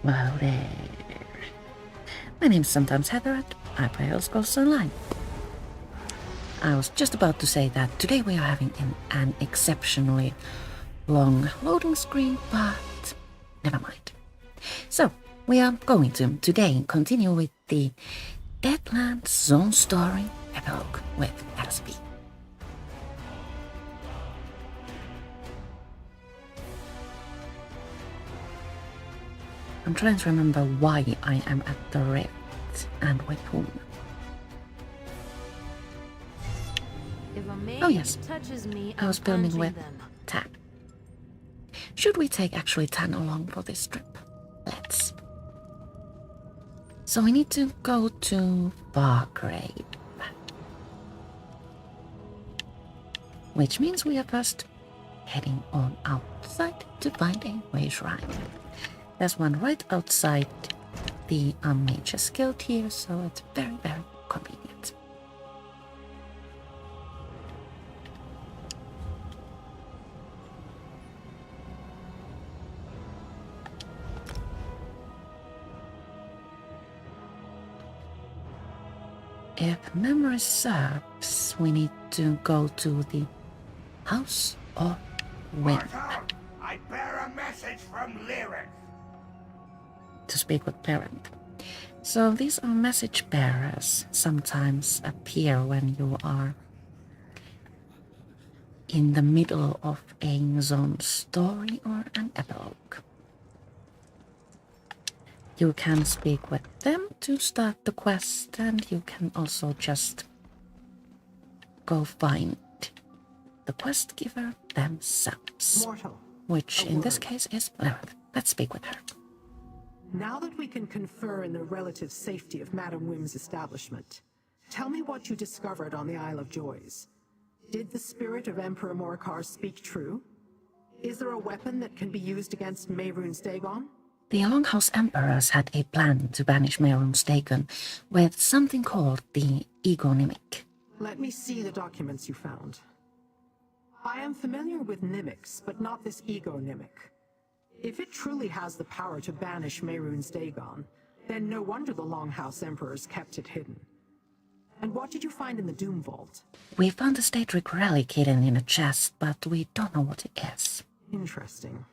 Well there. My name's sometimes Heatherette. I play Elder Scrolls Online. I was just about to say that today we are having an exceptionally long loading screen, but never mind. So, we are going to today continue with the Deadlands Zone Story Epilogue with LSP. I'm trying to remember why I am at the rift and with whom. Oh yes, I was filming with Tan. Should we take actually Tan along for this trip? Let's. So we need to go to Fargrave. Which means we are first heading on outside to find a way shrine. There's one right outside the Mage's Guild here, so it's very, very convenient. If memory serves, we need to go to the House of Wind. I bear a message from Lyric. To speak with Parent. So these are message bearers. Sometimes appear when you are in the middle of a zone story or an epilogue. You can speak with them to start the quest, and you can also just go find the quest giver themselves. Mortal. Which in this case is Lilith. Let's speak with her. Now that we can confer in the relative safety of Madame Wim's establishment, tell me what you discovered on the Isle of Joys. Did the spirit of Emperor Morcar speak true? Is there a weapon that can be used against Mehrunes Dagon? The Longhouse Emperors had a plan to banish Mehrunes Dagon with something called the Egonymic. Let me see the documents you found. I am familiar with Nimics, but not this Egonymic. If it truly has the power to banish Mehrunes Dagon, then no wonder the Longhouse Emperors kept it hidden. And what did you find in the Doom Vault? We found a Stadric relic hidden in a chest, but we don't know what it is. Interesting.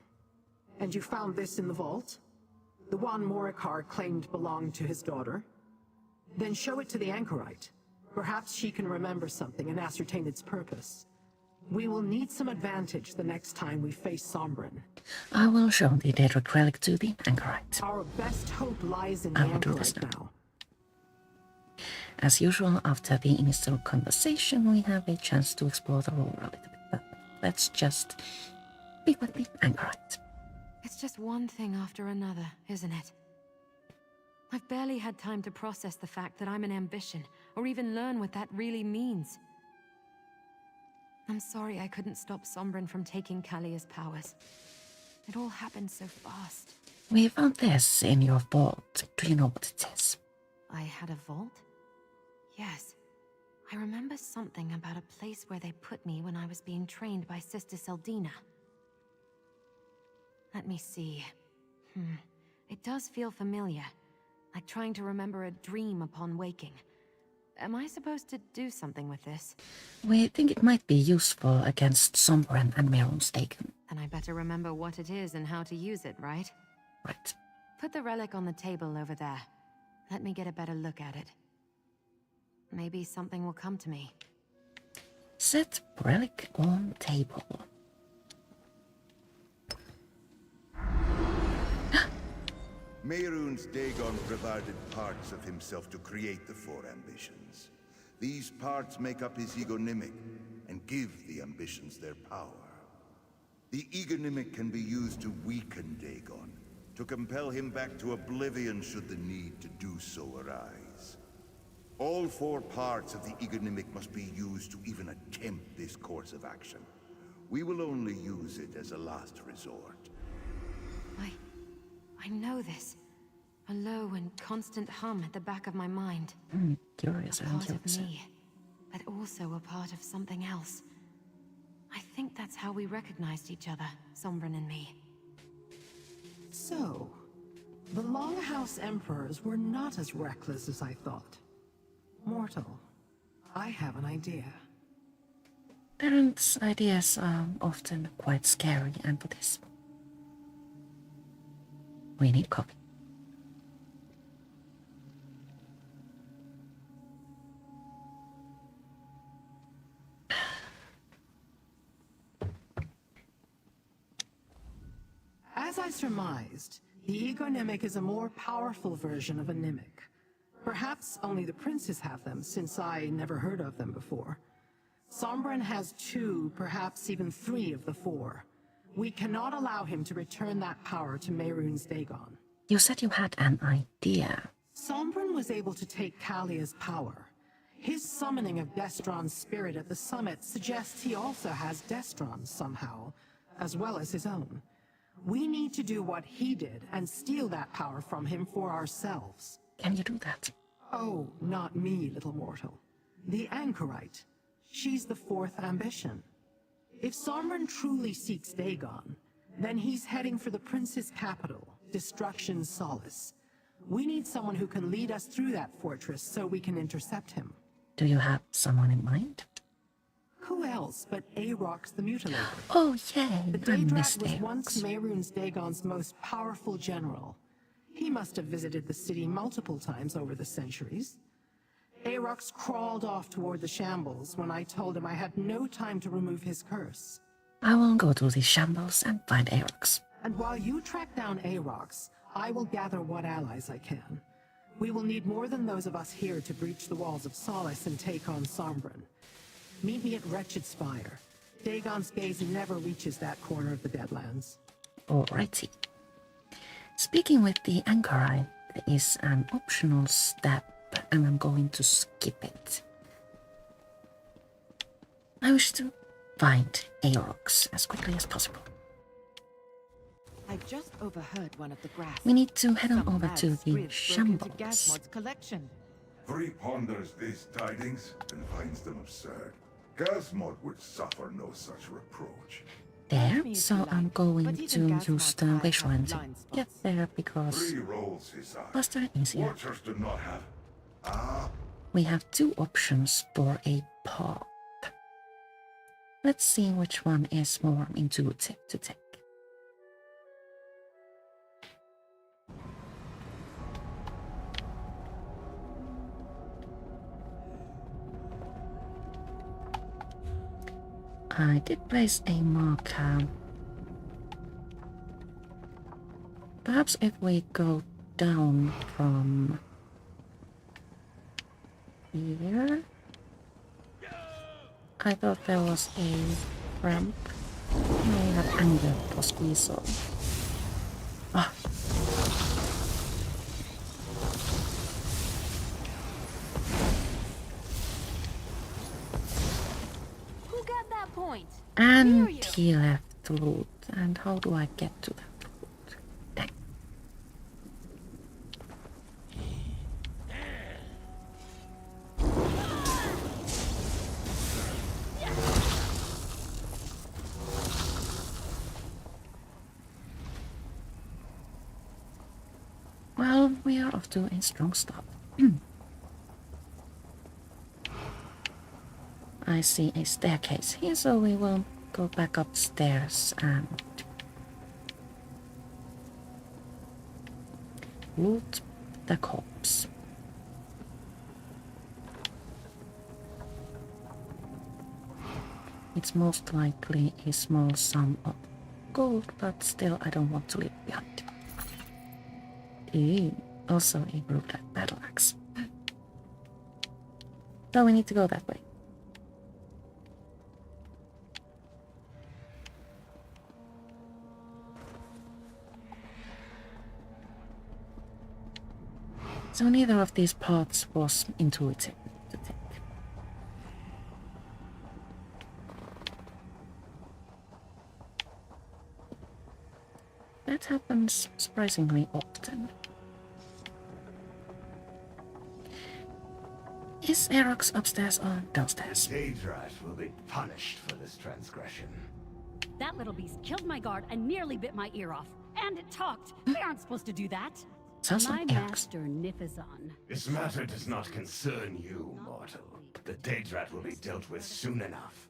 And you found this in the vault? The one Morcar claimed belonged to his daughter? Then show it to the Anchorite. Perhaps she can remember something and ascertain its purpose. We will need some advantage the next time we face Sombrin. I will show the Daedric relic to the Anchorite. Our best hope lies in the Anchorite now. As usual, after the initial conversation, we have a chance to explore the role a little bit. But let's just be with the Anchorite. It's just one thing after another, isn't it? I've barely had time to process the fact that I'm an ambition, or even learn what that really means. I'm sorry I couldn't stop Sombrin from taking Kalia's powers. It all happened so fast. We found this in your vault. Do you know what it is? I had a vault? Yes. I remember something about a place where they put me when I was being trained by Sister Seldina. Let me see. It does feel familiar. Like trying to remember a dream upon waking. Am I supposed to do something with this? We think it might be useful against Sombrin and Mehrunes Dagon. Then I better remember what it is and how to use it, right? Right. Put the relic on the table over there. Let me get a better look at it. Maybe something will come to me. Set relic on table. Mehrunes Dagon provided parts of himself to create the four ambitions. These parts make up his Egonymic and give the ambitions their power. The Egonymic can be used to weaken Dagon, to compel him back to oblivion should the need to do so arise. All four parts of the Egonymic must be used to even attempt this course of action. We will only use it as a last resort. I know this. A low and constant hum at the back of my mind. Curious, A part of me, but also a part of something else. I think that's how we recognized each other, Sombrin and me. So, The Longhouse Emperors were not as reckless as I thought. Mortal, I have an idea. Parents' ideas are often quite scary, and for this, we need coffee. As I surmised, the Egonymic is a more powerful version of a Nimic. Perhaps only the princes have them, since I never heard of them before. Sombren has 2, perhaps even 3 of the 4. We cannot allow him to return that power to Mehrunes Dagon. You said you had an idea. Sombren was able to take Kalia's power. His summoning of Destron's spirit at the summit suggests he also has Destron's somehow, as well as his own. We need to do what he did and steal that power from him for ourselves. Can you do that? Oh, not me, little mortal. The Anchorite. She's the 4th ambition. If Sombren truly seeks Dagon, then he's heading for the prince's capital, Destruction's Solace. We need someone who can lead us through that fortress so we can intercept him. Do you have someone in mind? Who else but Arox the Mutilator? Oh, yay! The I Daedrat missed was it. once Mehrunes Dagon's most powerful general. He must have visited the city multiple times over the centuries. Arox crawled off toward the shambles when I told him I had no time to remove his curse. I will go to the shambles and find Arox. And while you track down Arox, I will gather what allies I can. We will need more than those of us here to breach the walls of Solace and take on Sombren. Meet me at Wretched Spire. Dagon's gaze never reaches that corner of the Deadlands. Alrighty. Speaking with the Anchorite, there is an optional step, and I'm going to skip it. I wish to find Arox as quickly as possible. I just overheard one of the grass. We need to head on Some over mad to the spirits broke into shambles. Gasmod's collection. Free ponders these tidings and finds them absurd. Gasmod would suffer no such reproach. There, Me if so you I'm like, going but to even use Gasmod's the eyes visual have to blind spots. get there because 3 rolls his eye. faster and easier. Watchers do not have. Ah, We have 2 options for a path. Let's see which one is more intuitive to take. I did place a marker. Perhaps if we go down from here. I thought there was a ramp. I have anger for squeeze. Ah. Who got that point? And you. he left the loot. And how do I get to that loot? Dang. Well, we are off to a strong start. I see a staircase here, so we will go back upstairs and loot the corpse. It's most likely a small sum of gold, but still I don't want to leave it behind. Ooh, also a brutal battle axe. So we need to go that way. So neither of these paths was intuitive to take. That happens surprisingly often. Is Arox upstairs or downstairs? Deadlands will be punished for this transgression. That little beast killed my guard and nearly bit my ear off. And it talked. We aren't supposed to do that. Sounds My like Erox. master Nifazon. This matter does not concern you, mortal. The Daedrat will be dealt with soon enough.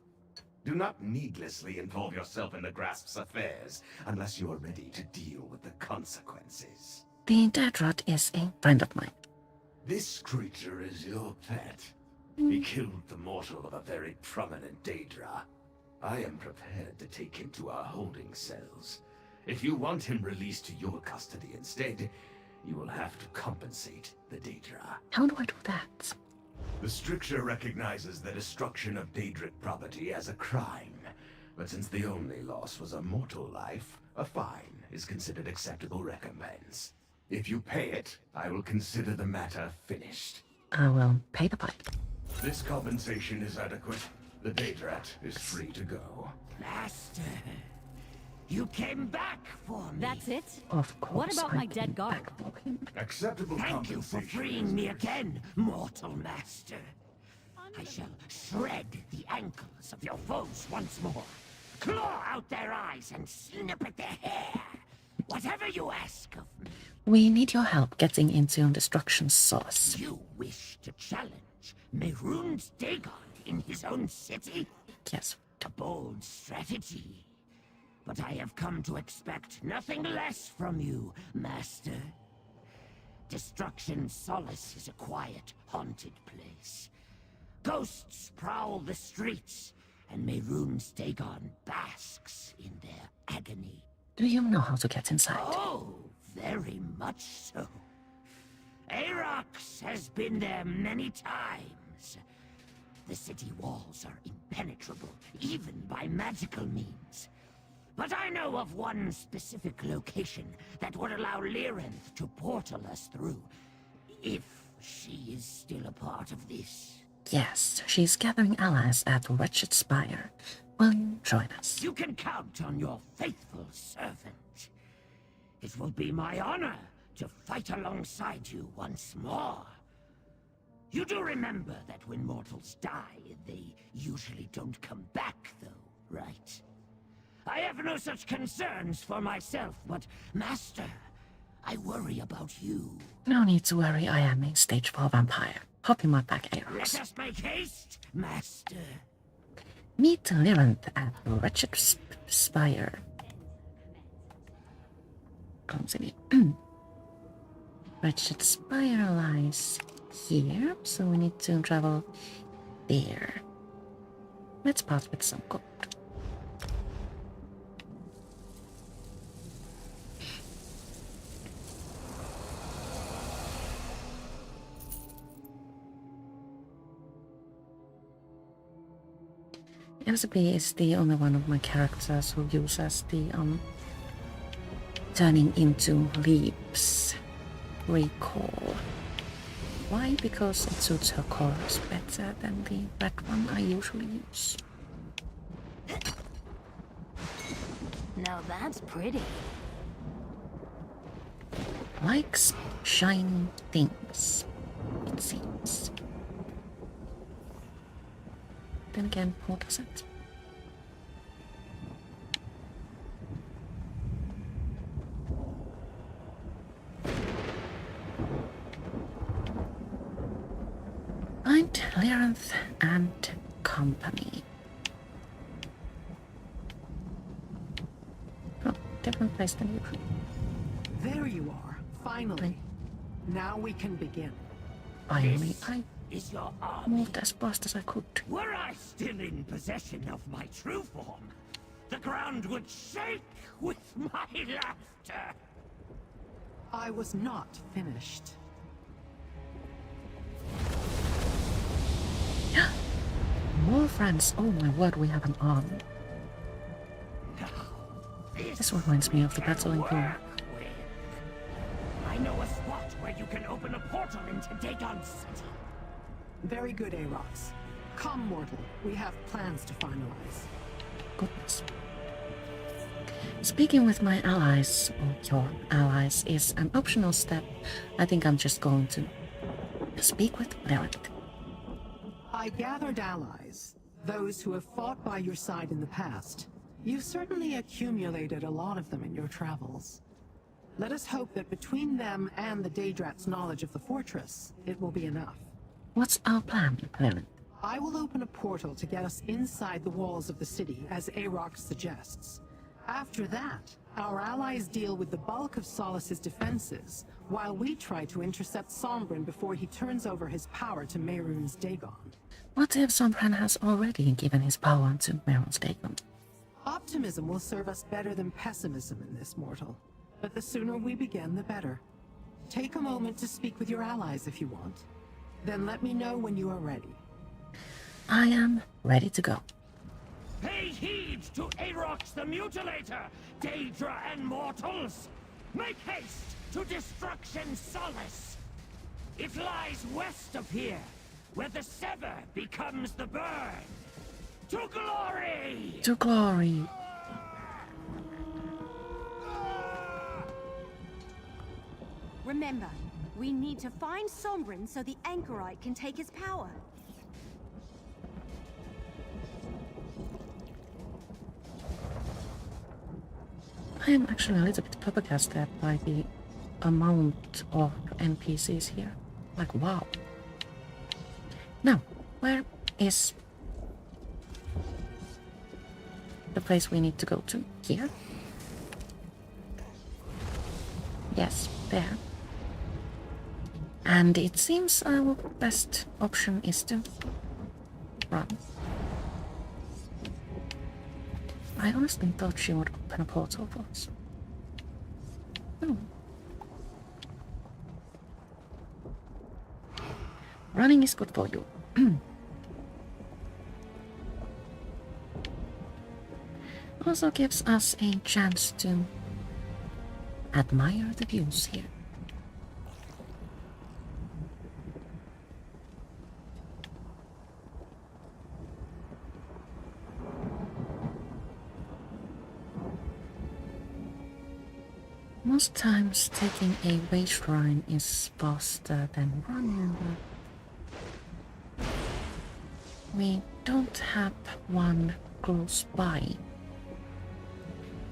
Do not needlessly involve yourself in the Grasp's affairs unless you are ready to deal with the consequences. The Deadrat is a friend of mine. This creature is your pet. He killed the mortal of a very prominent Daedra. I am prepared to take him to our holding cells. If you want him released to your custody instead, you will have to compensate the Daedra. How do I do that? The stricture recognizes the destruction of Daedric property as a crime. But since the only loss was a mortal life, a fine is considered acceptable recompense. If you pay it, I will consider the matter finished. I will pay the pipe. This compensation is adequate. The Daedrat is free to go. Master, you came back for me. That's it? Of course. What about I my dead came guard? back for him. Acceptable Thank you compensation. for freeing me again, mortal master. I shall shred the ankles of your foes once more. Claw out their eyes and snip at their hair. Whatever you ask of me. We need your help getting into Destruction's source. You wish to challenge Mehrunes Dagon in his own city? Yes. A bold strategy. But I have come to expect nothing less from you, Master. Destruction's Solace is a quiet, haunted place. Ghosts prowl the streets, and Mehrunes Dagon basks in their agony. Do you know how to get inside? Oh, very much so. Arox has been there many times. The city walls are impenetrable, even by magical means. But I know of one specific location that would allow Lyranth to portal us through, if she is still a part of this. Yes, she's gathering allies at the Wretched Spire. Will you join us? You can count on your faithful servant. It will be my honor to fight alongside you once more. You do remember that when mortals die, they usually don't come back, though, right? I have no such concerns for myself, but, Master, I worry about you. No need to worry, I am a stage 4 vampire. Hop in my back, Let Aerox. us make haste, Master. Meet Lyranth at the Wretched Spire. Continue. Wretched Spire lies here, so we need to travel there. Let's part with some gold. Elizabeth is the only one of my characters who uses the turning into leaps recall. Why? Because it suits her chorus better than the red one I usually use. Now that's pretty. Likes shiny things, it seems. Then again, who doesn't? Find Lyranth and company. Oh, different place than usual. There you are, finally. Now we can begin. Finally, I Is your army? moved as fast as I could. Were I still in possession of my true form, the ground would shake with my laughter. I was not finished. More friends. Oh my word, we have an army. This reminds me of the battle in Gloom. I know a spot where you can open a portal into Dagon's city. Very good, Arox. Come, mortal. We have plans to finalize. Goodness. Speaking with my allies, or your allies, is an optional step. I think I'm just going to speak with Lyranth. I gathered allies, those who have fought by your side in the past. You've certainly accumulated a lot of them in your travels. Let us hope that between them and the Daedrat's knowledge of the fortress, it will be enough. What's our plan, Lilith? I will open a portal to get us inside the walls of the city, as Arox suggests. After that, our allies deal with the bulk of Solus's defenses, while we try to intercept Sombrin before he turns over his power to Mehrunes Dagon. What if Sombrin has already given his power to Mehrunes Dagon? Optimism will serve us better than pessimism in this, mortal. But the sooner we begin, the better. Take a moment to speak with your allies if you want. Then let me know when you are ready. I am ready to go. Pay heed to Arox the Mutilator, Daedra and mortals! Make haste to Destruction Solace! It lies west of here, where the Sever becomes the Burn! To glory! To glory! Remember, we need to find Sombrin so the Anchorite can take his power. I am actually a little bit flabbergasted by the amount of NPCs here. Like, wow. Now, where is the place we need to go to? Here? Yes, there. And it seems our best option is to run. I honestly thought she would open a portal for us. Oh. Running is good for you. Also gives us a chance to admire the views here. Most times taking a way shrine is faster than running. We don't have one close by,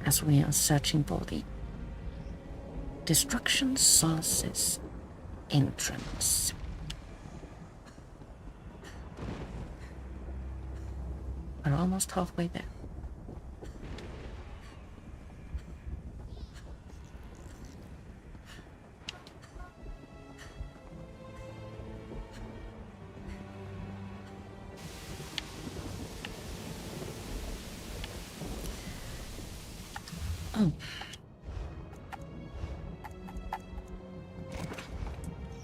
as we are searching for the Destruction Solace's entrance. We're almost halfway there. Oh.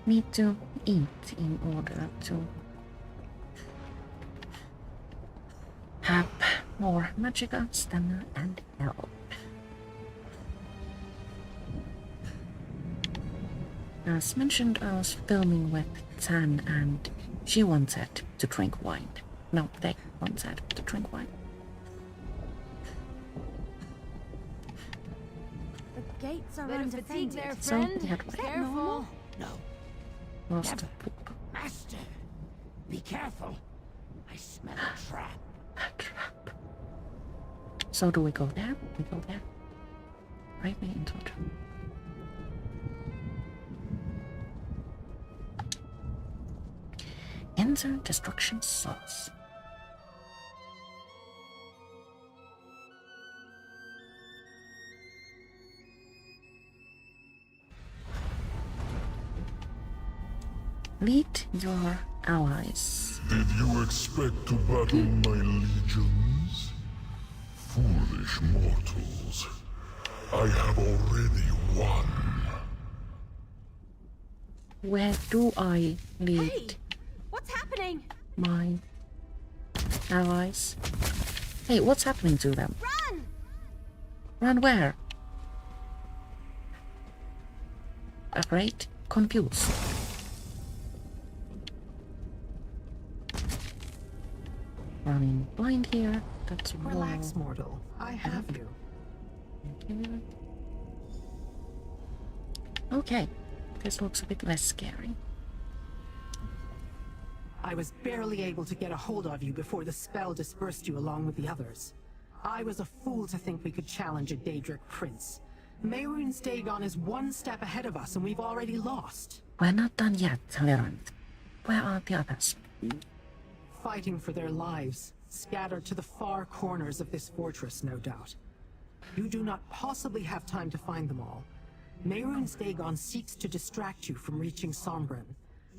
Need to eat in order to have more magicka, stamina, and health. As mentioned, I was filming with Tan and she wanted to drink wine. No, they wanted to drink wine. The gates are Bit of undefended. fatigue there, So friend. we had to wait. Careful. No, Lost never. the poop. Master, be careful. I smell a trap. A trap. So do we go there? We go there. Right way into a trap. Enter Destruction Solace. Lead your allies. Did you expect to battle my legions? Foolish mortals. I have already won. Where do I lead Hey! What's happening? my allies? Hey, what's happening to them? Run! Run where? Afraid? Confused. Running blind here. That's Relax, mortal. I have you. Okay, this looks a bit less scary. I was barely able to get a hold of you before the spell dispersed you along with the others. I was a fool to think we could challenge a Daedric prince. Mehrunes Dagon is one step ahead of us and we've already lost. We're not done yet, Laurent. Where are the others? Fighting for their lives, scattered to the far corners of this fortress, no doubt. You do not possibly have time to find them all. Mehrunes Dagon seeks to distract you from reaching Sombren.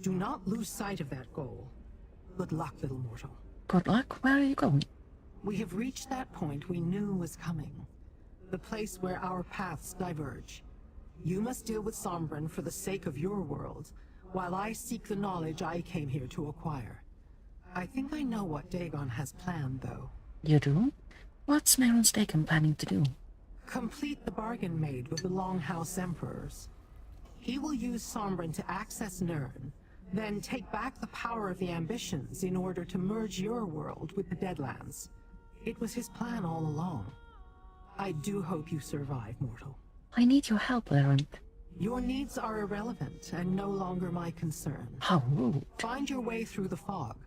Do not lose sight of that goal. Good luck, little mortal. Good luck. Where are you going? We have reached that point we knew was coming. The place where our paths diverge. You must deal with Sombren for the sake of your world, while I seek the knowledge I came here to acquire. I think I know what Dagon has planned, though. You do? What's Mehrunes Dagon planning to do? Complete the bargain made with the Longhouse Emperors. He will use Sombren to access Nirn, then take back the power of the Ambitions in order to merge your world with the Deadlands. It was his plan all along. I do hope you survive, mortal. I need your help, Laurent. Your needs are irrelevant and no longer my concern. How rude. Find your way through the fog.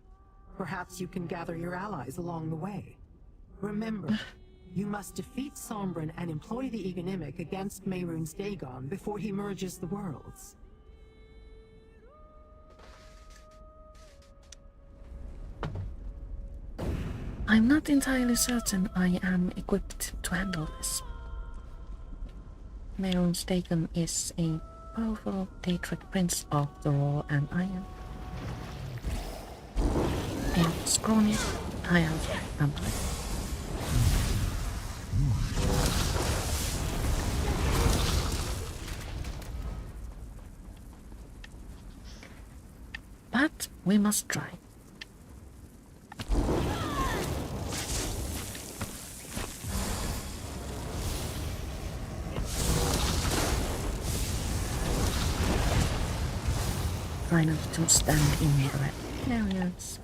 Perhaps you can gather your allies along the way. Remember, you must defeat Sombren and employ the Egonimic against Mehrunes Dagon before he merges the worlds. I'm not entirely certain I am equipped to handle this. Mehrunes Dagon is a powerful Daedric prince after all, and I am a scrawny high elf vampire. But we must try. Try not to stand in the red areas.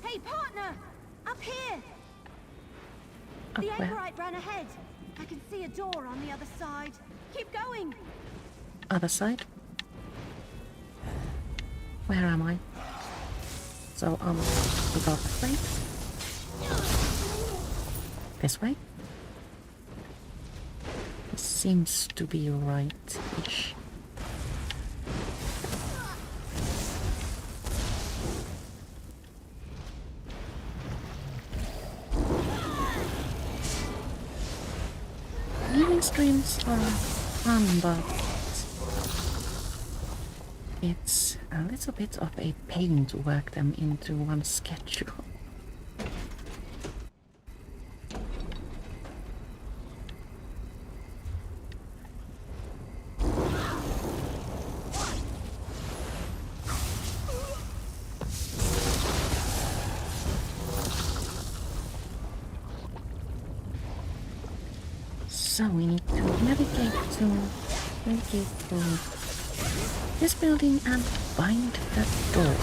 Hey, partner! Up here! Up The where? Anchorite ran ahead. I can see a door on the other side. Keep going! Other side? Where am I? So, we go this way? This way? This seems to be right-ish. Healing streams are fun, but it's a little bit of a pain to work them into one schedule. So we need to navigate through this building and find the door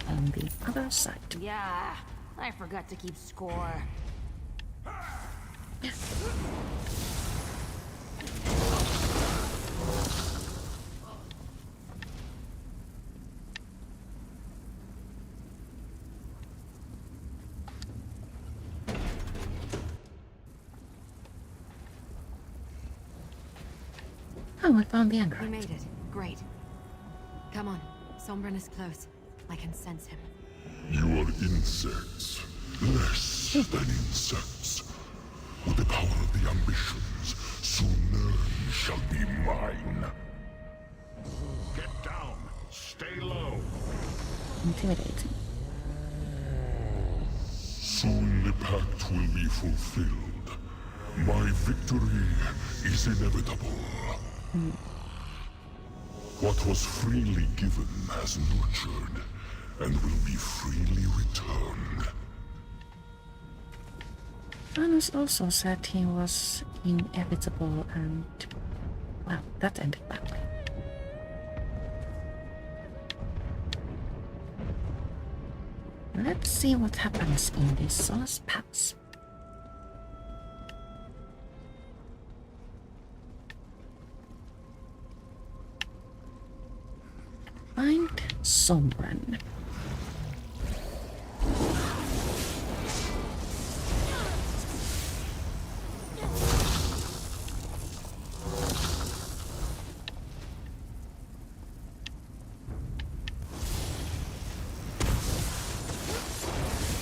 on the other side. Yeah, I forgot to keep score. Oh, I found the We anchor. made it. Great. Come on. Sombren is close. I can sense him. You are insects. Less than insects. With the power of the ambitions, soon Nirn shall be mine. Get down. Stay low. Intimidating. Soon the pact will be fulfilled. My victory is inevitable. What was freely given has nurtured, and will be freely returned. Thanos also said he was inevitable, and well, that ended badly. Let's see what happens in this Solace Pass. Sombren.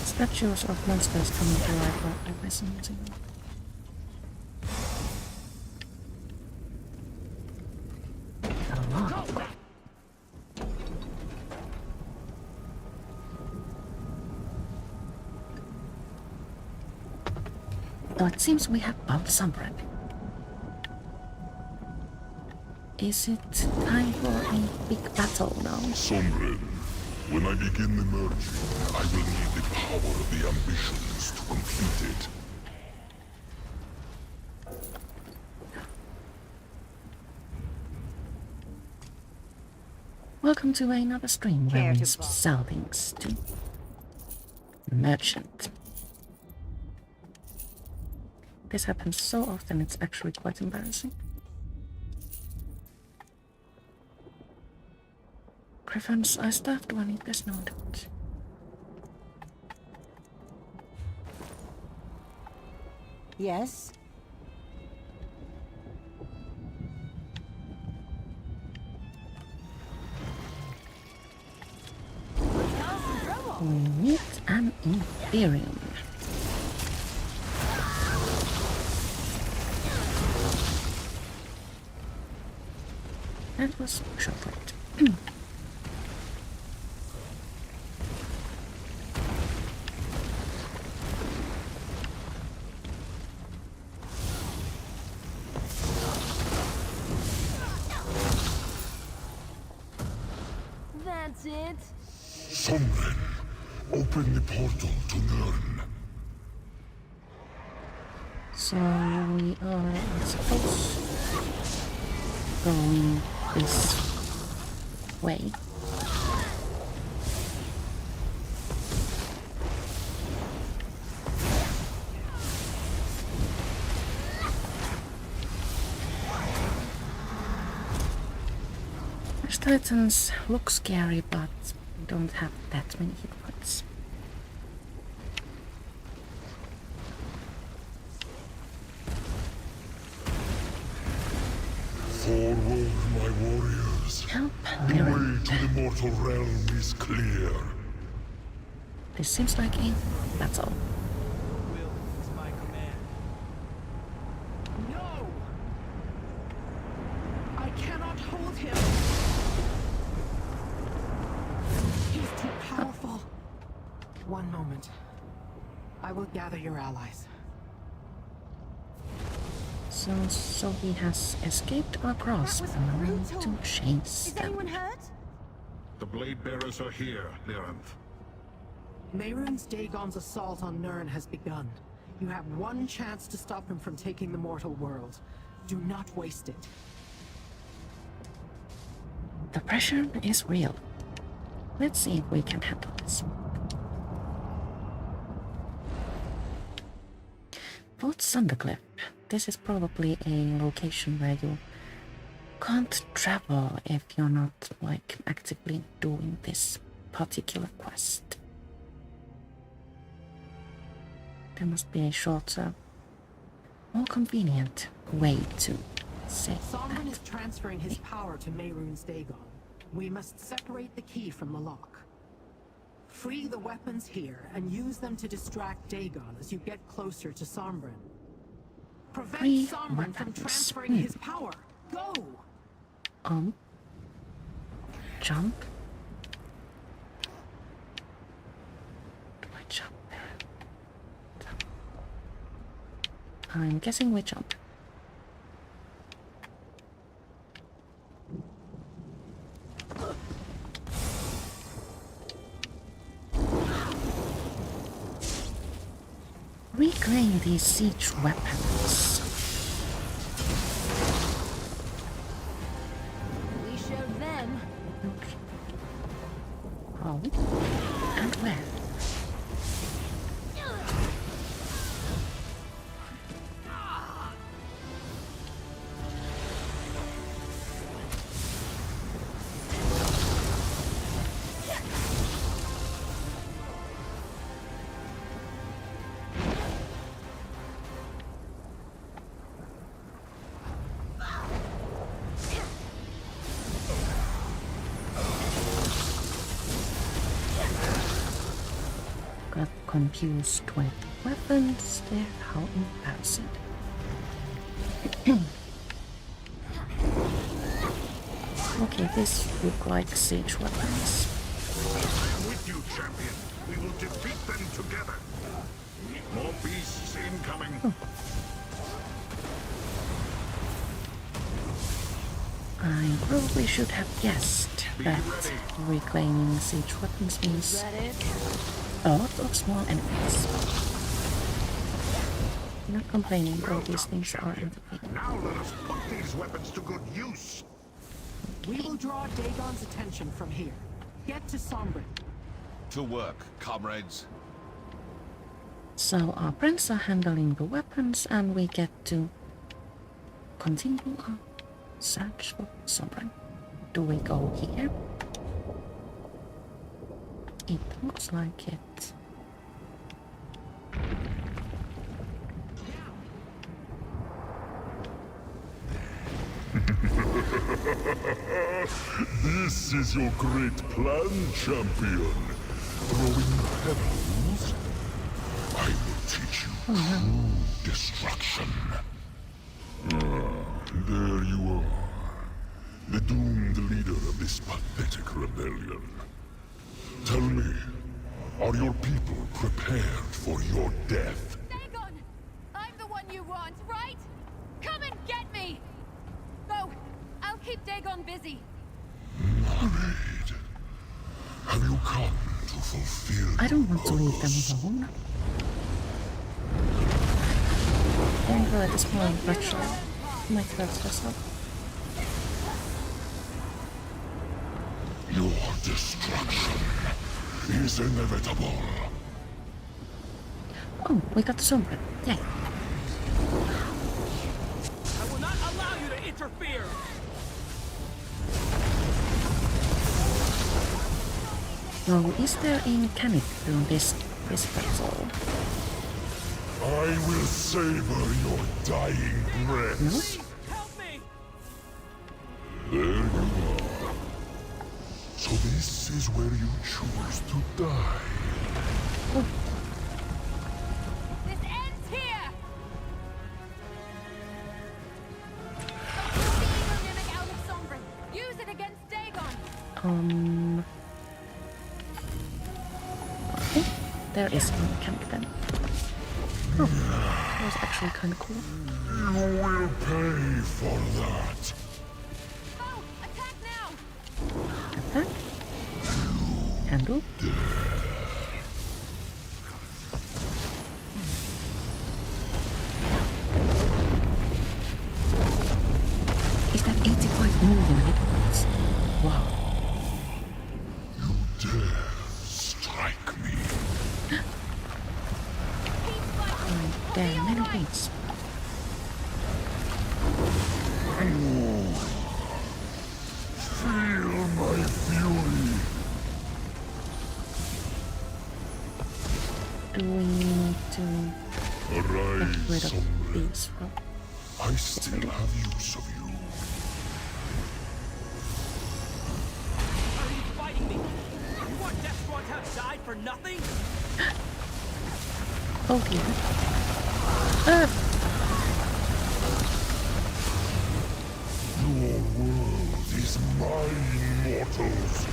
Statues of monsters coming to life are amazing. Though it seems we have found Sombren. Is it time for a big battle now? Sombren, when I begin the merging, I will need the power of the ambitions to complete it. Welcome to another stream where we sell things to merchant. This happens so often it's actually quite embarrassing. Griffins, I stuffed one if there's no doubt. Yes? We meet an Imperium. That was chocolate. That's it. Sombren, open the portal to Nirn. So we are, I suppose, going this way. The Titans look scary, but don't have that many hit points. Forward, my warriors. Help, The way Lyran. to the mortal realm is clear. This seems like a battle. No! I cannot hold him! He's too powerful. One moment. I will gather your allies. So he has escaped our grasp was and we need brutal. to chase Is them. anyone hurt? The blade bearers are here, Lyranth. Mehrunes Dagon's assault on Nirn has begun. You have one chance to stop him from taking the mortal world. Do not waste it. The pressure is real. Let's see if we can handle this. Fort Sundercliff. This is probably a location where you can't travel if you're not, like, actively doing this particular quest. There must be a shorter, more convenient way to say Sombren that. is transferring his power to Mehrunes Dagon. We must separate the key from the lock. Free the weapons here and use them to distract Dagon as you get closer to Sombren. Prevent Free Sombren from weapons. transferring his power. Go! Jump. Do I jump there? I'm guessing we jump. Reclaim these siege weapons. We showed them. Okay. How? And where? confused with weapons there. How embarrassing. Okay, this look like siege weapons. I'm with you, champion. We will defeat them together. More beasts incoming. I probably should have guessed that reclaiming siege weapons means a lot of small enemies. Not complaining, all these things are entertaining. Now let us put these weapons to good use. We will draw Dagon's attention from here. Get to Sombrin. To work, comrades. So our friends are handling the weapons and we get to continue our search for Sombrin. Do we go here? It looks like it. This is your great plan, champion. Throwing pebbles? I will teach you true destruction. There you are. The doomed leader of this pathetic rebellion. Tell me, are your people prepared for your death? Dagon! I'm the one you want, right? Come and get me! Go! I'll keep Dagon busy. Married. Have you come to fulfill I don't want to your leave them purpose? alone. And at this point, actually, my throat's just up. Your destruction is inevitable. Oh, we got the Sombrin. Yay. I will not allow you to interfere! So, is there a mechanic to this battle? I will savor your dying breath. No? Help me! There you are. So this is where you choose to die. This ends here! Pull the Eagle Mimic out of Sombrin. Use it against Dagon. Okay. There is a mechanic then. Oh, that was actually kind of cool. You will pay for that. Oh, attack now! Attack. Handle. Is that 85 million hit points? Wow. You dare strike me. There are many hits. Feel my fury. Do we need to get rid Arise, of Sombrin. these? Well, I still have use of you. Are you fighting me? You want Death Squad to have died for nothing? oh dear. Your world is mine, mortals.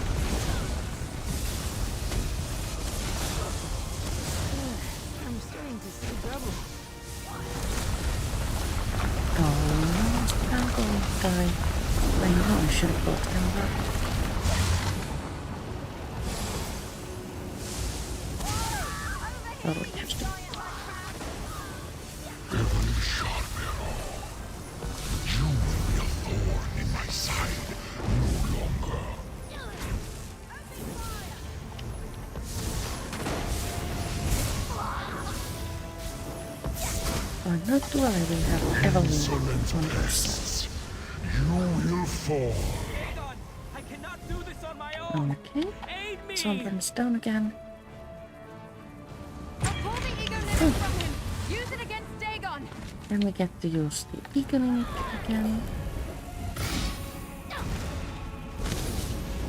I'm starting to see double. Oh, I'm going to die. I know I should have brought him back. Totally touched it. Every sharp arrow. You will be a thorn in my side no longer. Not do I will have heavily Insolent on this. pests. You will fall. Dagon! I cannot do this on my own! Okay. Aid me! Something's down again. I'll pull the Ego Mimic from him. Use it against Dagon. Then we get to use the economic again.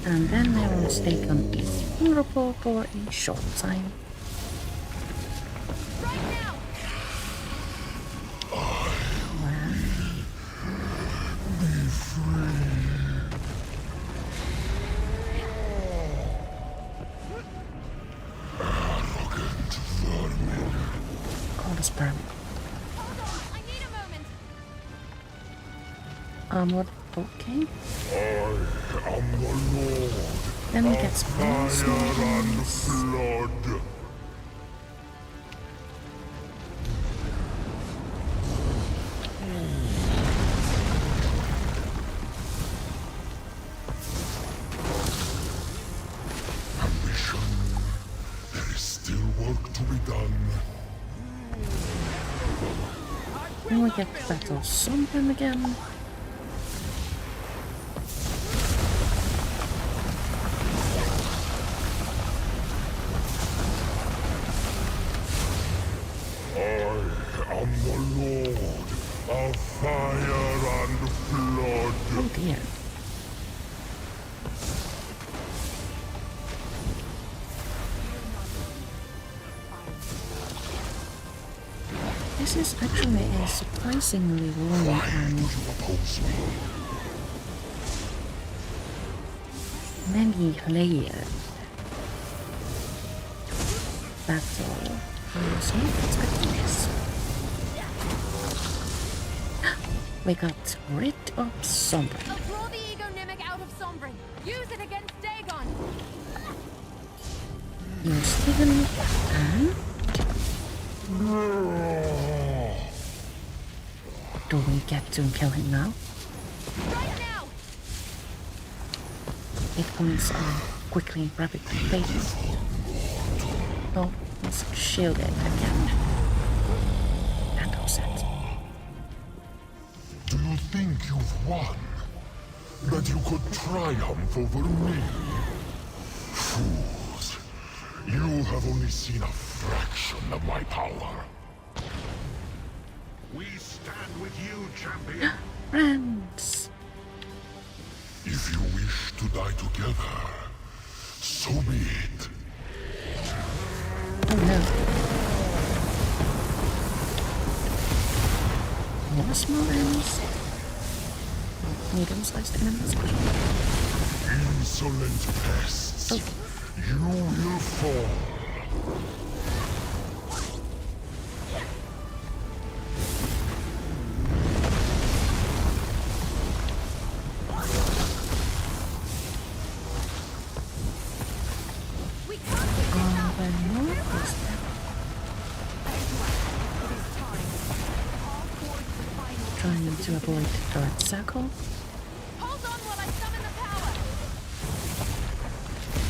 And then I will stay on is vulnerable for a short time. armored. Okay. I am the Lord. Then we get some more Fire and ones. blood. Ambition. There is still work to be done. Then we get battle something again. I am the Lord of fire and blood. Oh dear. This is actually a surprisingly long and many layered battle. So let's get this. We got rid of Sombra. I'll draw the ego mimic out of Sombrin. Use it against Dagon. Use Steven and do we get to kill him now? Right now. It points on quickly, rapid pace. Oh, it's shielded again. And upset. Do you think you've won? That you could triumph over me? Fools. You have only seen a fraction of my power. We stand with you, champion. Friends! If you wish to die together, so be it. Oh no. More small enemies. Medium-sized enemies. Insolent pests. Oh. You will fall. We can't keep this up. Trying to avoid the red circle. Hold on while I summon the power.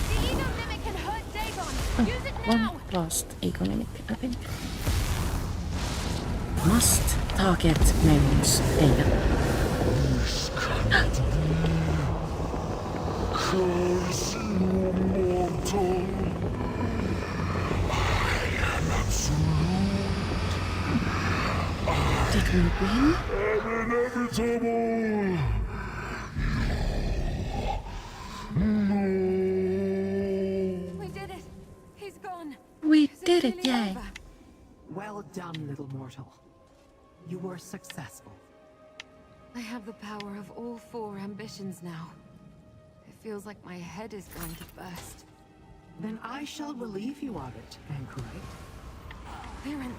The ego mimic can hurt Dagon. Use it now. One lost economic, I think. Must target Mary's data. This cannot be. Curse you, mortal. I am absolute. Did we win? I'm inevitable. No. We did it. He's gone. We Is did it, really yay. over? Well done, little mortal. You were successful. I have the power of all 4 ambitions now. It feels like my head is going to burst. Then I shall relieve you of it, Anchorite. Aaron,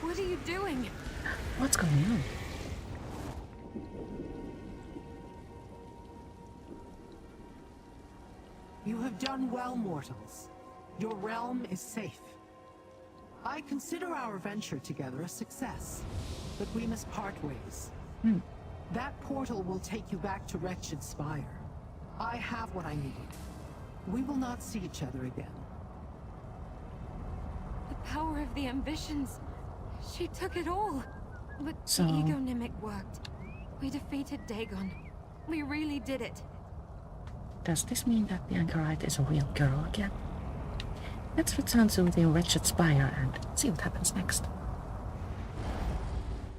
what are you doing? What's going on? You have done well, mortals. Your realm is safe. I consider our venture together a success, but we must part ways. That portal will take you back to Wretched Spire. I have what I need. We will not see each other again. The power of the ambitions. She took it all. But So- the ego mimic worked. We defeated Dagon. We really did it. Does this mean that the Anchorite is a real girl again? Let's return to the Wretched Spire and see what happens next.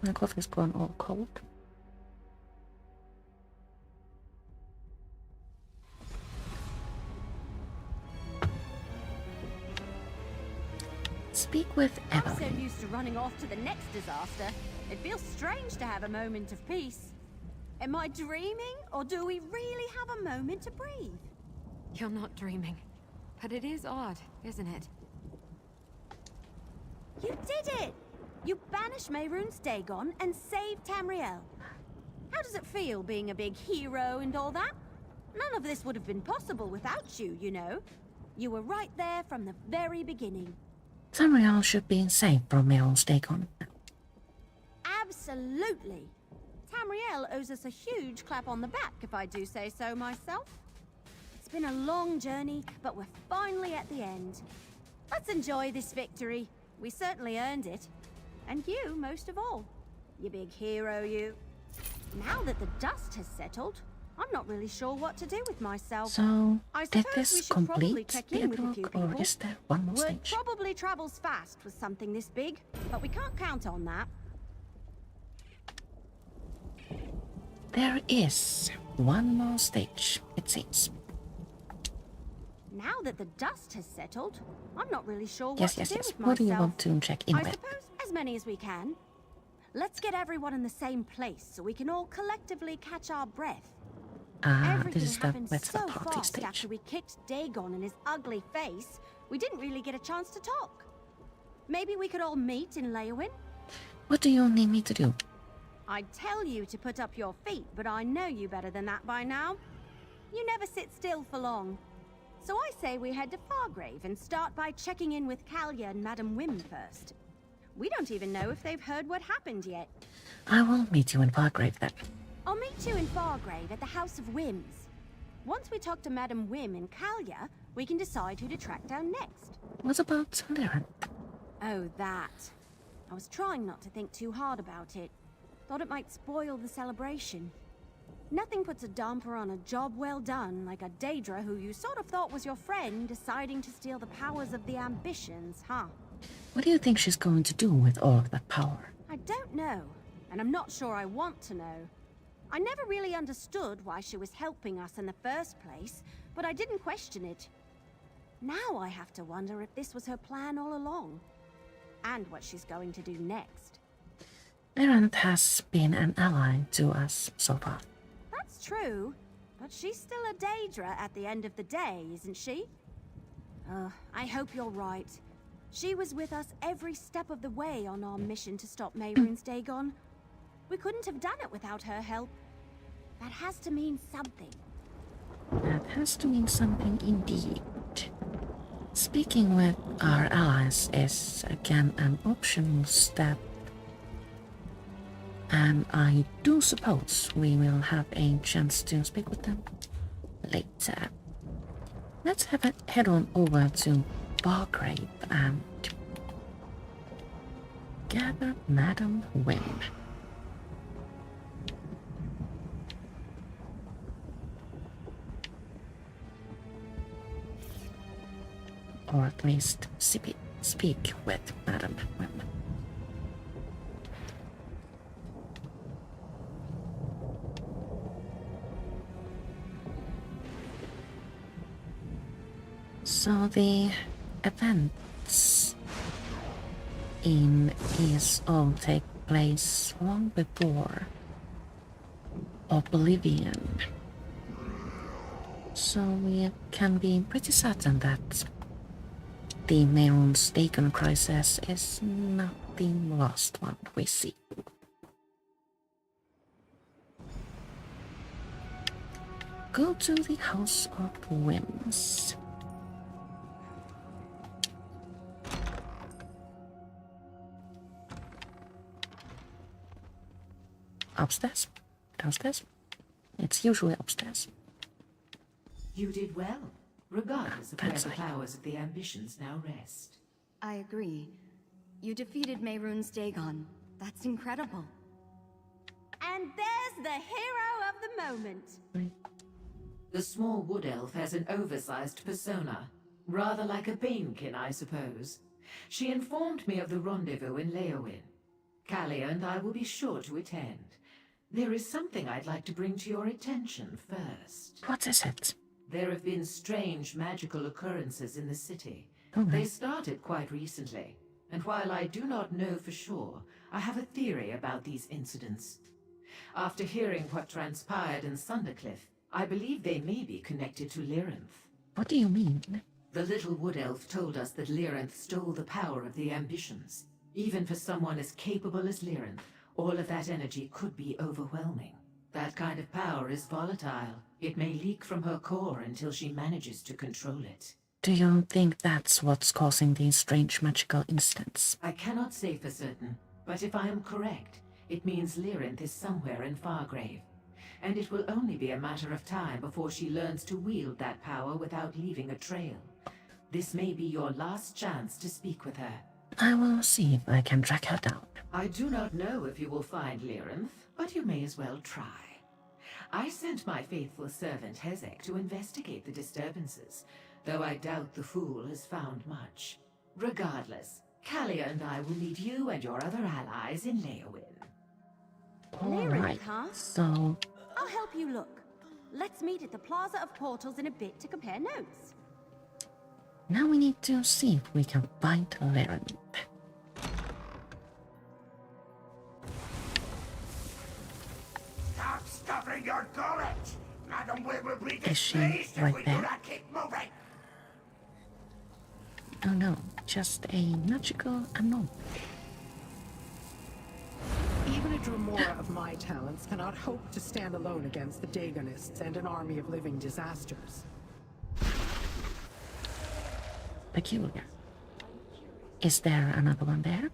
My coffee's gone all cold. Speak with I'm so Evelyn. used to running off to the next disaster, it feels strange to have a moment of peace. Am I dreaming, or do we really have a moment to breathe? You're not dreaming. But it is odd, isn't it? You did it! You banished Mehrunes Dagon and saved Tamriel. How does it feel being a big hero and all that? None of this would have been possible without you, you know. You were right there from the very beginning. Tamriel should be safe from Mehrunes Dagon. Absolutely. Tamriel owes us a huge clap on the back, if I do say so myself. It's been a long journey, but we're finally at the end. Let's enjoy this victory. We certainly earned it. And you, most of all. You big hero, you. Now that the dust has settled, I'm not really sure what to do with myself. So, I did suppose we this should probably complete check the in with a few epilogue, or people. is there one more Word stage? probably travels fast with something this big, but we can't count on that. There is one more stage, it seems. Now that the dust has settled, I'm not really sure what Yes, to yes, do yes. with What myself. do you want to check in I with? suppose as many as we can. Let's get everyone in the same place so we can all collectively catch our breath. Ah, Everything this is the happened Let's so Party fast stage. after we kicked Dagon in his ugly face, we didn't really get a chance to talk. Maybe we could all meet in Leowin? What do you need me to do? I'd tell you to put up your feet, but I know you better than that by now. You never sit still for long. So I say we head to Fargrave and start by checking in with Kalia and Madam Wim first. We don't even know if they've heard what happened yet. I will meet you in Fargrave then. I'll meet you in Fargrave at the House of Wims. Once we talk to Madam Wim and Kalia, we can decide who to track down next. What about Liren? Oh, that. I was trying not to think too hard about it. Thought it might spoil the celebration. Nothing puts a damper on a job well done like a Daedra who you sort of thought was your friend deciding to steal the powers of the ambitions, huh? What do you think she's going to do with all of that power? I don't know, and I'm not sure I want to know. I never really understood why she was helping us in the first place, but I didn't question it. Now I have to wonder if this was her plan all along, and what she's going to do next. Liren has been an ally to us so far. That's true, but she's still a Daedra at the end of the day, isn't she? I hope you're right. She was with us every step of the way on our mission to stop Mehrunes Dagon. We couldn't have done it without her help. That has to mean something. That has to mean something indeed. Speaking with our allies is again an optional step. And I do suppose we will have a chance to speak with them later. Let's head on over to Fargrave and gather Madam Wim. Or at least speak with Madam Wim. So the events in ESO take place long before Oblivion. So we can be pretty certain that the Mehrunes Dagon crisis is not the last one we see. Go to the House of Wims. Upstairs? Downstairs? It's usually upstairs. You did well, regardless of where the Fancy. flowers of the ambitions now rest. I agree. You defeated Mehrunes Dagon. That's incredible. And there's the hero of the moment. The small wood elf has an oversized persona, rather like a Banekin, I suppose. She informed me of the rendezvous in Leowin. Kalia and I will be sure to attend. There is something I'd like to bring to your attention first. What is it? There have been strange magical occurrences in the city. Okay. They started quite recently, and while I do not know for sure, I have a theory about these incidents. After hearing what transpired in Sundercliff, I believe they may be connected to Lyranth. What do you mean? The little wood elf told us that Lyranth stole the power of the ambitions. Even for someone as capable as Lyranth, all of that energy could be overwhelming. That kind of power is volatile. It may leak from her core until she manages to control it. Do you think that's what's causing these strange magical incidents? I cannot say for certain, but if I am correct, it means Lyrinth is somewhere in Fargrave. And it will only be a matter of time before she learns to wield that power without leaving a trail. This may be your last chance to speak with her. I will see if I can track her down. I do not know if you will find Lyrinth, but you may as well try. I sent my faithful servant Hezek to investigate the disturbances, though I doubt the fool has found much. Regardless, Kalia and I will meet you and your other allies in Leowin. Alright, huh? so... I'll help you look. Let's meet at the Plaza of Portals in a bit to compare notes. now we need to see if we can find Lyrinth. Stop stuffing your gullet! Madam will be Is she displeased if right we there? do not keep moving! Oh no, just a magical anomaly. Even a Dremora of my talents cannot hope to stand alone against the Dagonists and an army of living disasters. Peculiar. Is there another one there?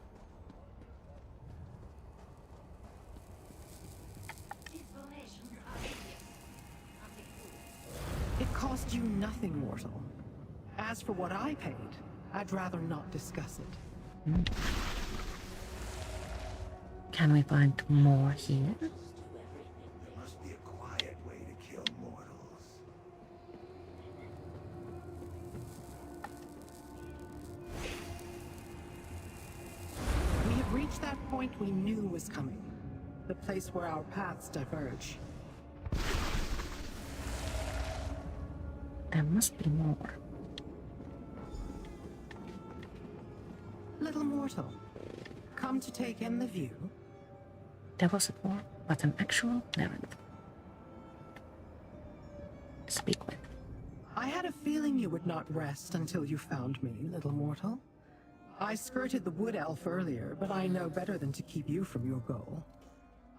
It cost you nothing, mortal. As for what I paid, I'd rather not discuss it. Can we find more here? There must be a quiet way to kill mortals. We have reached that point we knew was coming. The place where our paths diverge. There must be more. Little mortal, come to take in the view. There wasn't more, but an actual Lyrinth. Speak with. I had a feeling you would not rest until you found me, little mortal. I skirted the wood elf earlier, but I know better than to keep you from your goal.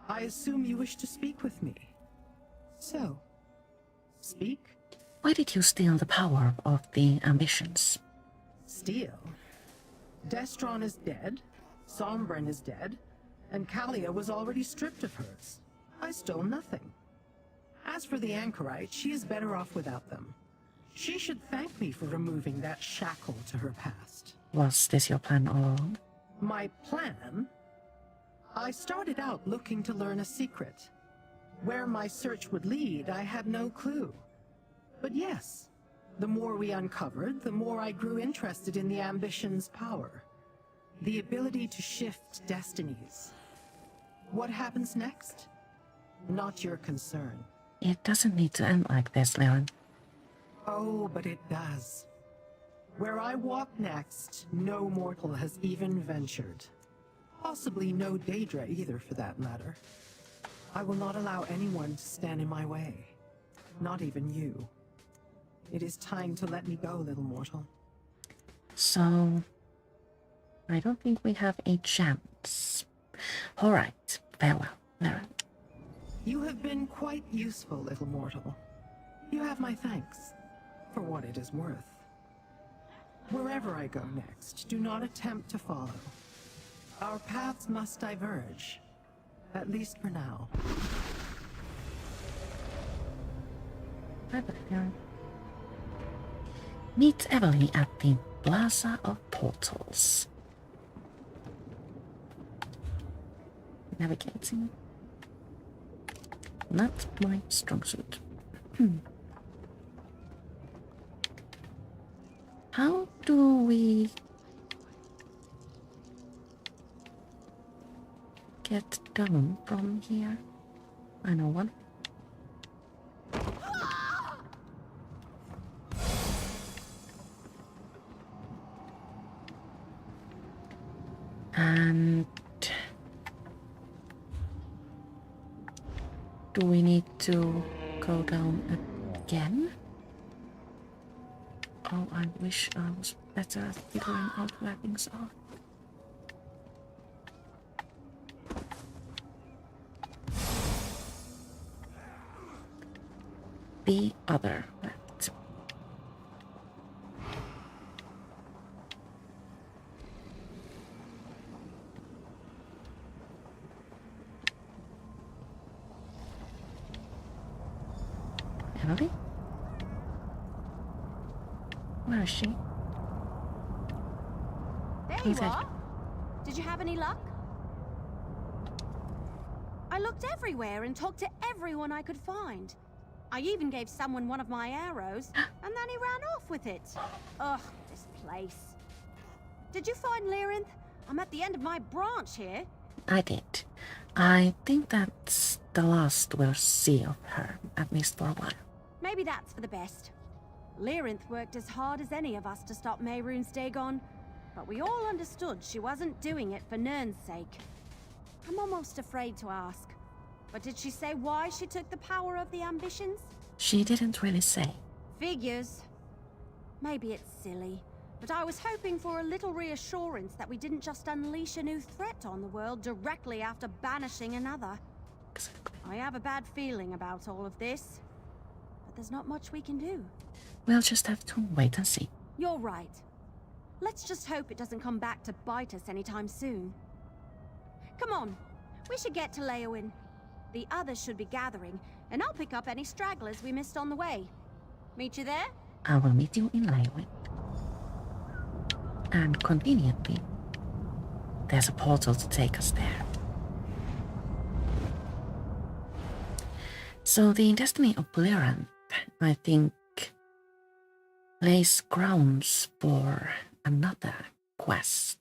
I assume you wish to speak with me. So, speak. Why did you steal the power of the ambitions? Steal? Destron is dead, Sombren is dead, and Kalia was already stripped of hers. I stole nothing. As for the Anchorite, she is better off without them. She should thank me for removing that shackle to her past. Was this your plan all along? My plan? I started out looking to learn a secret. Where my search would lead, I had no clue. But yes, the more we uncovered, the more I grew interested in the ambition's power. The ability to shift destinies. What happens next? Not your concern. It doesn't need to end like this, Lyrinth. Oh, but it does. Where I walk next, no mortal has even ventured. Possibly no Daedra either, for that matter. I will not allow anyone to stand in my way. Not even you. It is time to let me go, little mortal. So... I don't think we have a chance. Alright, farewell, Lyrinth. You have been quite useful, little mortal. You have my thanks, for what it is worth. Wherever I go next, do not attempt to follow. Our paths must diverge, at least for now. Bye-bye, Lyrinth. Meet Evelyn at the Plaza of Portals. Navigating. Not my strong suit. How do we get down from here? I know one. And do we need to go down again? Oh, I wish I was better at figuring out where things are. the other left. Emily? Where is she? There you are. Did you have any luck? I looked everywhere and talked to everyone I could find. I even gave someone one of my arrows, and then he ran off with it. Ugh, this place. Did you find Lyrinth? I'm at the end of my branch here. I did. I think that's the last we'll see of her, at least for a while. Maybe that's for the best. Lyrinth worked as hard as any of us to stop Mehrunes Dagon, but we all understood she wasn't doing it for Nirn's sake. I'm almost afraid to ask. But did she say why she took the power of the ambitions? She didn't really say. Figures. Maybe it's silly, but I was hoping for a little reassurance that we didn't just unleash a new threat on the world directly after banishing another. Exactly. I have a bad feeling about all of this, but there's not much we can do. We'll just have to wait and see. You're right. Let's just hope it doesn't come back to bite us anytime soon. Come on, we should get to Leowin. The others should be gathering, and I'll pick up any stragglers we missed on the way. Meet you there? I will meet you in Leowin. And conveniently, there's a portal to take us there. So the destiny of Lyrinth, I think, lays grounds for another quest.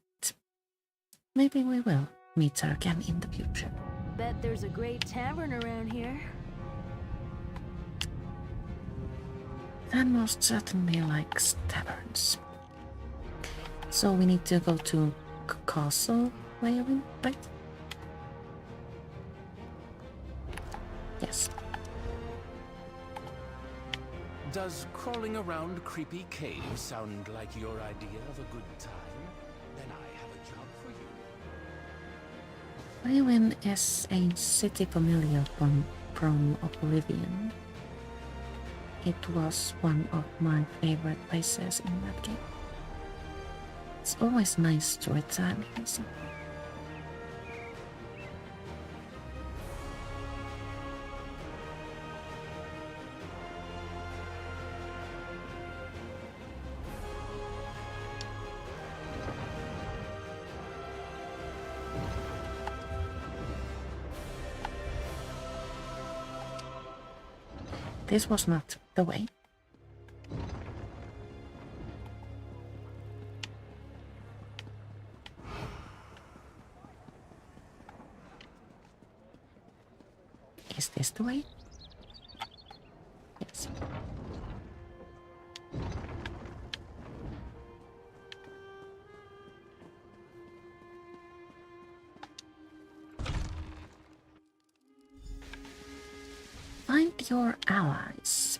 Maybe we will meet her again in the future. Bet there's a great tavern around here. That most certainly likes taverns. So we need to go to Castle Leowin, right? Yes. Does crawling around creepy caves sound like your idea of a good time? Then I have a job for you. Leowin is a city familiar from Oblivion. It was one of my favorite places in that game. It's always nice to return here. So. This was not the way. Is this the way? Yes. Find your allies.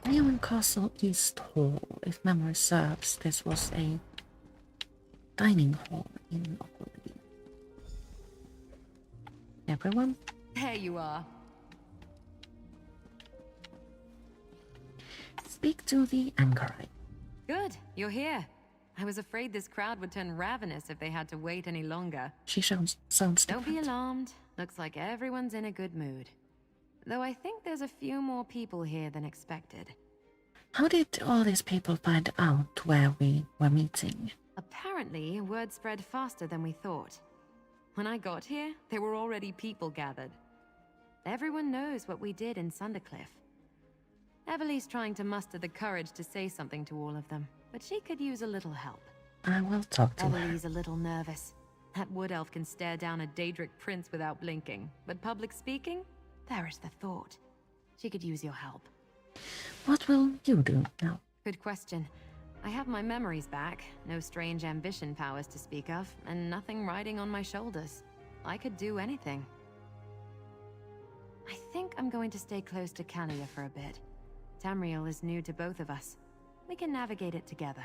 Leowin Castle East Hall. If memory serves, this was a dining hall in Oblivion. Everyone? There you are. Speak to the anchorite. Good, you're here. I was afraid this crowd would turn ravenous if they had to wait any longer. She sounds Don't be different. alarmed. Looks like everyone's in a good mood. Though I think there's a few more people here than expected. How did all these people find out where we were meeting? Apparently, word spread faster than we thought. When I got here, there were already people gathered. Everyone knows what we did in Sundercliff. Everly's trying to muster the courage to say something to all of them, but she could use a little help. I will talk to her. Everly's a little nervous. That wood elf can stare down a Daedric prince without blinking, but public speaking? There is the thought. She could use your help. What will you do now? Good question. I have my memories back, no strange ambition powers to speak of, and nothing riding on my shoulders. I could do anything. I think I'm going to stay close to Kalia for a bit. Tamriel is new to both of us. We can navigate it together.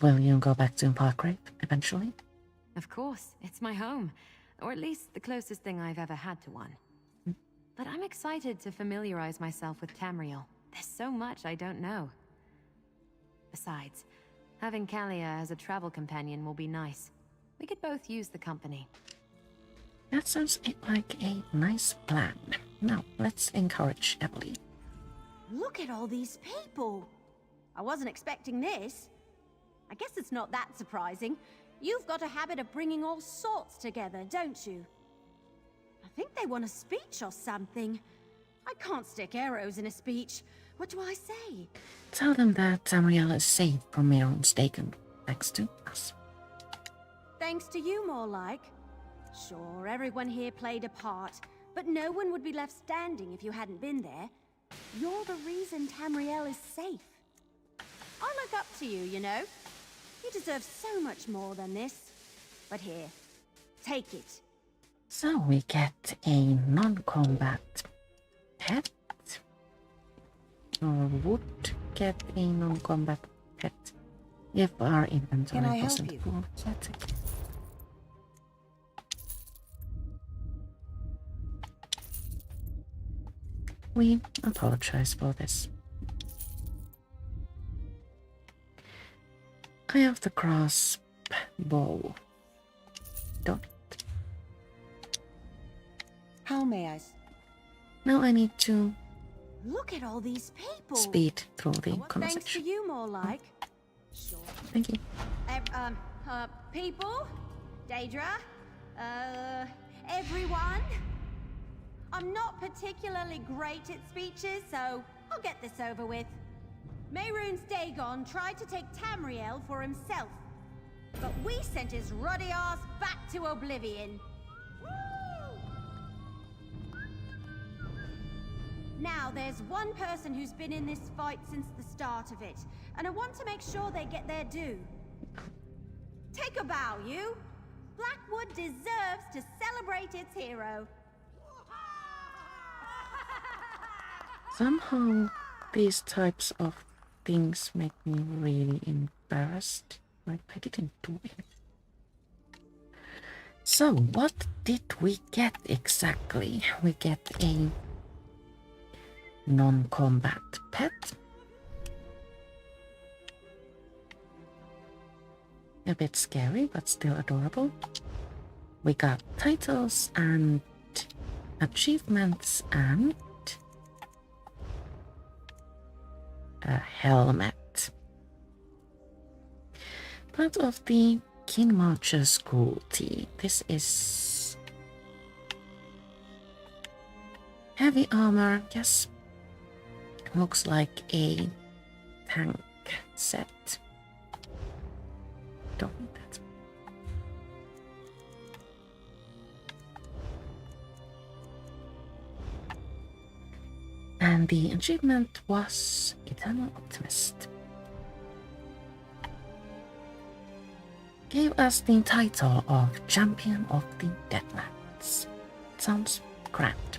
Will you go back to Parkrave eventually? Of course, it's my home. Or at least the closest thing I've ever had to one. But I'm excited to familiarize myself with Tamriel. There's so much I don't know. Besides, having Kalia as a travel companion will be nice. We could both use the company. That sounds like a nice plan. Now, let's encourage Emily. Look at all these people. I wasn't expecting this. I guess it's not that surprising. You've got a habit of bringing all sorts together, don't you? I think they want a speech or something. I can't stick arrows in a speech. What do I say? Tell them that Tamriel is safe from Mehrunes Dagon, thanks to us. Thanks to you, more like. Sure, everyone here played a part, but no one would be left standing if you hadn't been there. You're the reason Tamriel is safe. I look up to you, you know. You deserve so much more than this. But here, take it. So we get a non-combat pet. Or would get a non-combat pet if our inventory Can I help wasn't you? full yet. We apologize for this. I have the crossbow. Don't. How may I? Now I need to Look at all these people. speed through the Thanks to conversation. you, more like. Sure. Thank you. People? Daedra? Everyone? I'm not particularly great at speeches, so I'll get this over with. Mehrunes Dagon tried to take Tamriel for himself, but we sent his ruddy ass back to oblivion. Now, there's one person who's been in this fight since the start of it, and I want to make sure they get their due. Take a bow, you. Blackwood deserves to celebrate its hero. Somehow these types of things make me really embarrassed. Like I didn't do it. So what did we get exactly? We get a non-combat pet. A bit scary, but still adorable. We got titles and achievements and a helmet. Part of the King Marcher School tea. This is heavy armor, yes. Looks like a tank set. Don't need that. And the achievement was Eternal Optimist. Gave us the title of Champion of the Deadlands. Sounds grand.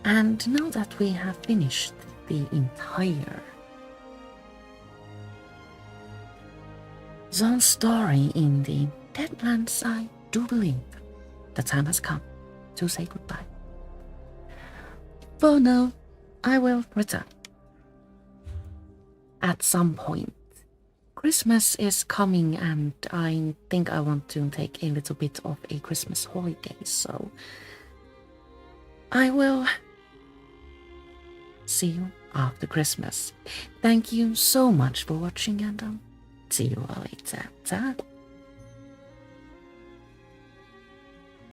And now that we have finished the entire zone story in the Deadlands, I do believe the time has come to say goodbye. For now, I will return. At some point. Christmas is coming and I think I want to take a little bit of a Christmas holiday, so I will see you after Christmas. Thank you so much for watching and I'll see you all later. Ta.